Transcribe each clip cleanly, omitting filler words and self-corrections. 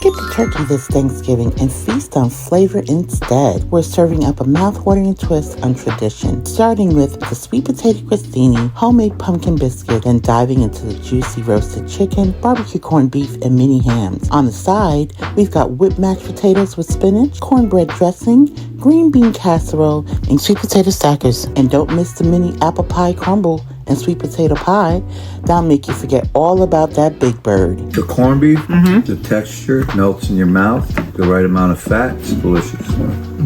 Skip the turkey this Thanksgiving and feast on flavor instead. We're serving up a mouth-watering twist on tradition, starting with the sweet potato crostini, homemade pumpkin biscuit, and diving into the juicy roasted chicken, barbecue corned beef, and mini hams. On the side, we've got whipped mashed potatoes with spinach, cornbread dressing, green bean casserole, and sweet potato stackers. And don't miss the mini apple pie crumble and sweet potato pie. That'll make you forget all about that big bird. The corned beef, the texture melts in your mouth, the right amount of fat, it's delicious.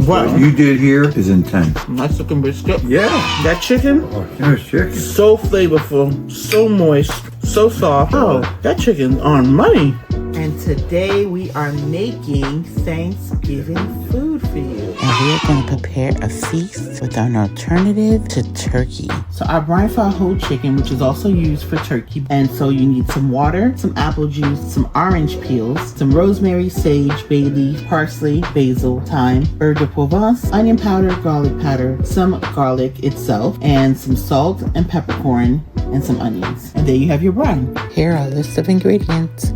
Wow. What you did here is intense. Nice looking biscuit. Yeah. That chicken, Oh, here's chicken. so flavorful, so moist, so soft. Oh, that chicken's on money. And today we are making Thanksgiving food for you. And we're going to prepare a feast with an alternative to turkey. So our brine whole chicken, which is also used for turkey. And so you need some water, some apple juice, some orange peels, some rosemary, sage, bay leaf, parsley, basil, thyme, herb de Provence, onion powder, garlic powder, some garlic itself, and some salt and peppercorn, and some onions. And there you have your brine. Here are a list of ingredients.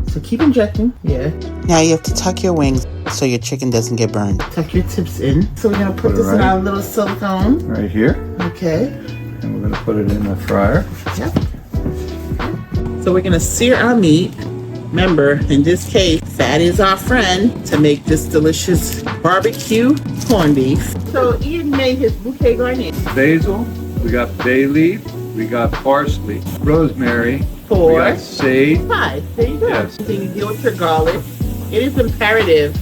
So keep injecting, yeah. Now you have to tuck your wings so your chicken doesn't get burned. Tuck your tips in. So we're gonna put this in our little silicone. Right here. Okay. And we're gonna put it in the fryer. Yep. So we're gonna sear our meat. Remember, in this case, fat is our friend to make this delicious barbecue corned beef. So Ian made his bouquet garni. Basil, we got bay leaf, we got parsley, rosemary, we 4, got sage. 5. There you go. Yes. So you deal with your garlic. It is imperative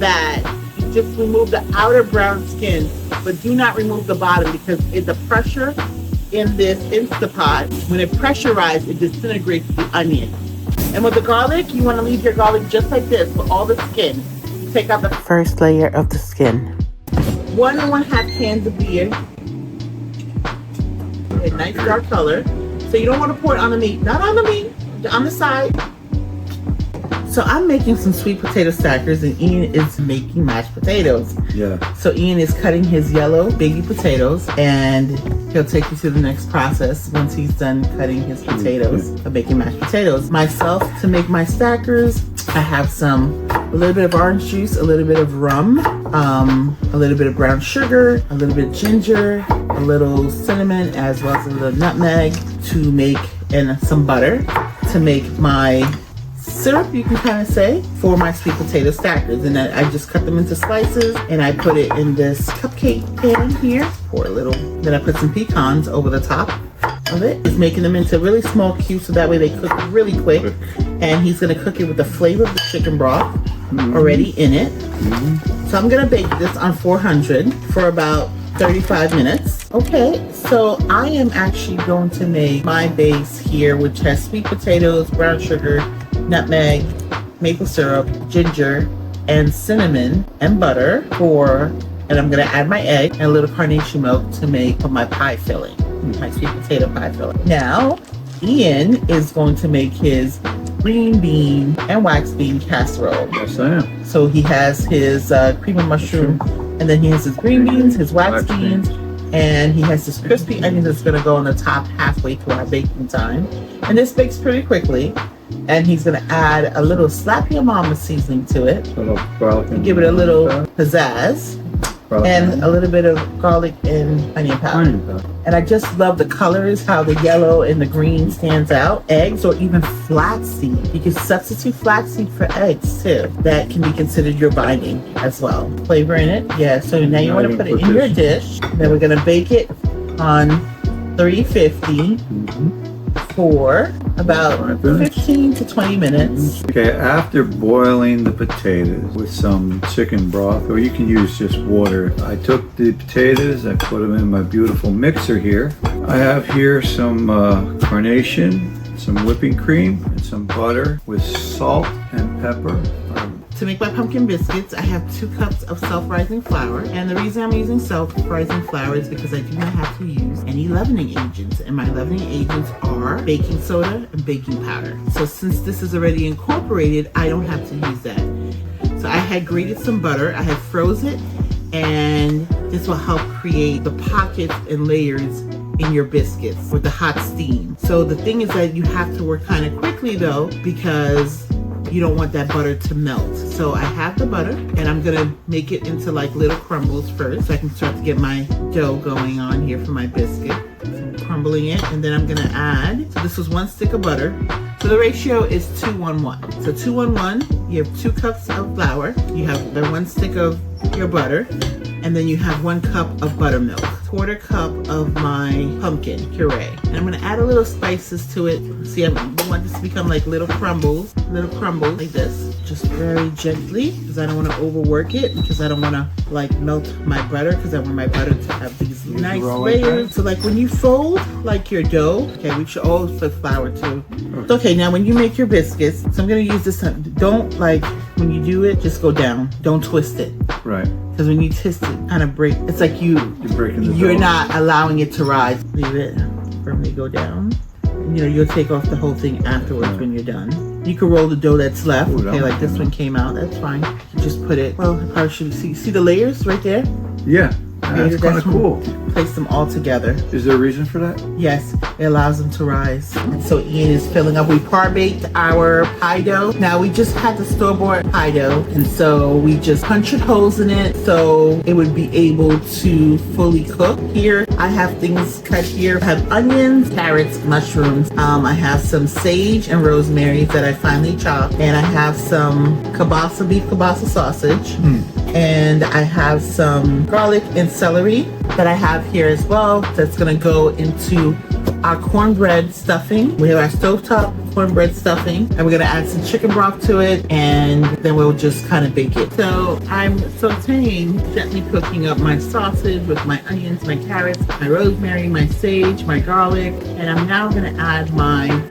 that you just remove the outer brown skin, but do not remove the bottom because the pressure in this Instapot, when it pressurizes, it disintegrates the onion. And with the garlic, you want to leave your garlic just like this with all the skin. You take out the first layer of the skin. 1 1/2 cans of beer. A nice dark color. So you don't want to pour it on the meat. Not on the meat, on the side. So I'm making some sweet potato stackers and Ian is making mashed potatoes. Yeah. So Ian is cutting his yellow baby potatoes and he'll take you through the next process once he's done cutting his potatoes of making mashed potatoes. Myself, to make my stackers, I have a little bit of orange juice, a little bit of rum, a little bit of brown sugar, a little bit of ginger, a little cinnamon, as well as a little nutmeg to make, and some butter to make my syrup, you can kind of say, for my sweet potato stackers. And then I just cut them into slices and I put it in this cupcake pan here. Pour a little. Then I put some pecans over the top of it. Just making them into really small cubes so that way they cook really quick. And he's going to cook it with the flavor of the chicken broth already in it. So I'm going to bake this on 400 for about 35 minutes. Okay, so I am actually going to make my base here, which has sweet potatoes, brown sugar, nutmeg, maple syrup, ginger, and cinnamon and butter and I'm gonna add my egg and a little carnation milk to make my pie filling, my sweet potato pie filling. Now, Ian is going to make his green bean and wax bean casserole. Yes, I am. So he has his cream of mushroom, and then he has his green beans, his wax beans, and he has this crispy onion that's gonna go on the top halfway through our baking time. And this bakes pretty quickly. And he's gonna add a little slap your mama seasoning to it. Give it a little pizzazz. And a little bit of garlic and onion powder. And I just love the colors, how the yellow and the green stands out. Eggs or even flaxseed. You can substitute flaxseed for eggs too. That can be considered your binding as well. Flavor in it. Yeah, so now you want to put it in your dish. Then we're gonna bake it on 350 for about 15 to 20 minutes. Okay, after boiling the potatoes with some chicken broth, or you can use just water, I took the potatoes, I put them in my beautiful mixer here. I have here some carnation, some whipping cream, and some butter with salt and pepper. To make my pumpkin biscuits, I have 2 cups of self-rising flour. And the reason I'm using self-rising flour is because I do not have to use any leavening agents. And my leavening agents are baking soda and baking powder. So since this is already incorporated, I don't have to use that. So I had grated some butter, I had froze it, and this will help create the pockets and layers in your biscuits with the hot steam. So the thing is that you have to work kind of quickly though, because you don't want that butter to melt. So I have the butter, and I'm gonna make it into like little crumbles first, so I can start to get my dough going on here for my biscuit. So I'm crumbling it, and then I'm gonna add, so this was 1 stick of butter. So the ratio is 2-1-1. So 2-1-1, you have 2 cups of flour, you have the 1 stick of your butter, and then you have 1 cup of buttermilk, 1/4 cup of my pumpkin puree. And I'm gonna add a little spices to it. See, I want this to become like little crumbles like this. Just very gently, because I don't wanna overwork it, because I don't wanna like melt my butter, because I want my butter to have these nice layers. So like when you fold like your dough, okay, we should always put flour too. Okay, now when you make your biscuits, so I'm gonna use this, don't like, when you do it, just go down. Don't twist it. Right. Because when you twist it, kind of break. It's like you're not allowing it to rise. Leave it firmly go down. And, you'll take off the whole thing afterwards when you're done. You can roll the dough that's left. Okay, like this one came out. That's fine. You just put it. Well, I should see the layers right there. Yeah. That's kind of cool. Place them all together. Is there a reason for that? Yes, it allows them to rise. And so Ian is filling up. We par-baked our pie dough. Now we just had the store-bought pie dough, and so we just punctured holes in it so it would be able to fully cook. Here I have things cut here. I have onions, carrots, mushrooms. I have some sage and rosemary that I finely chopped, and I have some beef kielbasa sausage. And I have some garlic and celery that I have here as well. That's gonna go into our cornbread stuffing. We have our stovetop cornbread stuffing, and we're gonna add some chicken broth to it, and then we'll just kind of bake it. So I'm sauteing, gently cooking up my sausage with my onions, my carrots, my rosemary, my sage, my garlic, and I'm now gonna add my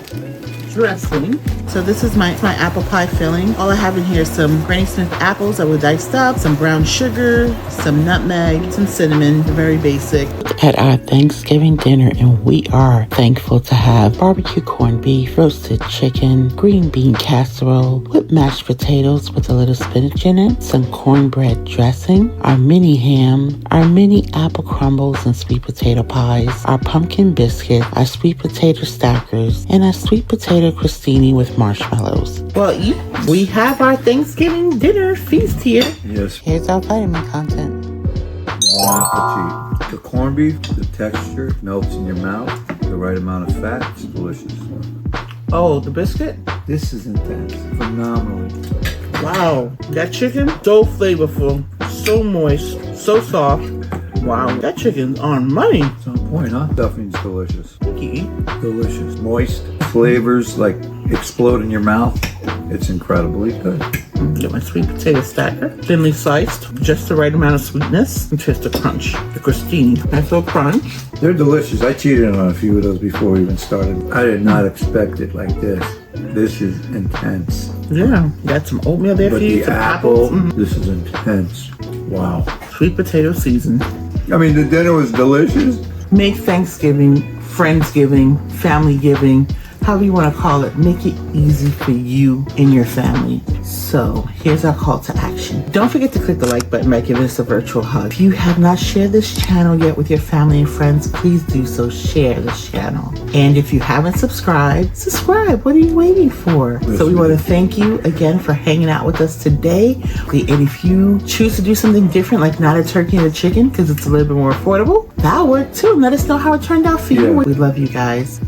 dressing. So this is my apple pie filling. All I have in here is some Granny Smith apples that were diced up, some brown sugar, some nutmeg, some cinnamon, very basic. At our Thanksgiving dinner, and we are thankful to have barbecue corned beef, roasted chicken, green bean casserole with mashed potatoes with a little spinach in it, some cornbread dressing, our mini ham, our mini apple crumbles and sweet potato pies, our pumpkin biscuit, our sweet potato stackers, and our sweet potato crostini with marshmallows. Well, we have our Thanksgiving dinner feast here. Yes. Here's our vitamin content. Bon appetit. The corned beef, the texture melts in your mouth. The right amount of fat. It's delicious. Oh, the biscuit? This is intense. Phenomenally. Wow. That chicken, so flavorful, so moist, so soft. Wow, that chicken's on money. It's on point, huh? Stuffing's delicious. Thank you. Delicious. Moist. Flavors like explode in your mouth. It's incredibly good. Get my sweet potato stacker, thinly sliced, just the right amount of sweetness, and just a crunch. The crostini, nice little crunch. They're delicious. I cheated on a few of those before we even started. I did not expect it like this. This is intense. Yeah, got some oatmeal there But for you. the Some apple, apples. this is intense. Wow. Sweet potato season. I mean, the dinner was delicious. Make Thanksgiving, Friendsgiving, family giving, however you want to call it, make it easy for you and your family. So here's our call to action. Don't forget to click the like button by giving us a virtual hug. If you have not shared this channel yet with your family and friends, please do so. Share this channel. And if you haven't subscribed, subscribe. What are you waiting for? So we want to thank you again for hanging out with us today. And if you choose to do something different, like not a turkey and a chicken, because it's a little bit more affordable, that'll work too. Let us know how it turned out for you. We love you guys.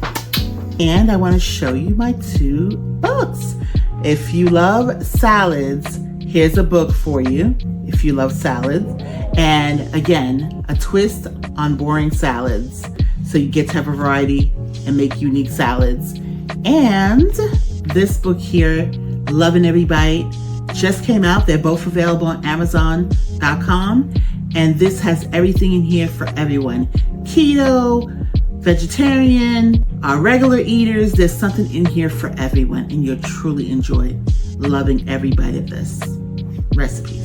And I want to show you my 2 books. If you love salads, here's a book for you. If you love salads. And again, a twist on boring salads. So you get to have a variety and make unique salads. And this book here, Loving Every Bite, just came out. They're both available on Amazon.com. And this has everything in here for everyone. Keto, vegetarian, regular eaters, there's something in here for everyone, and you'll truly enjoy loving every bite of this recipe.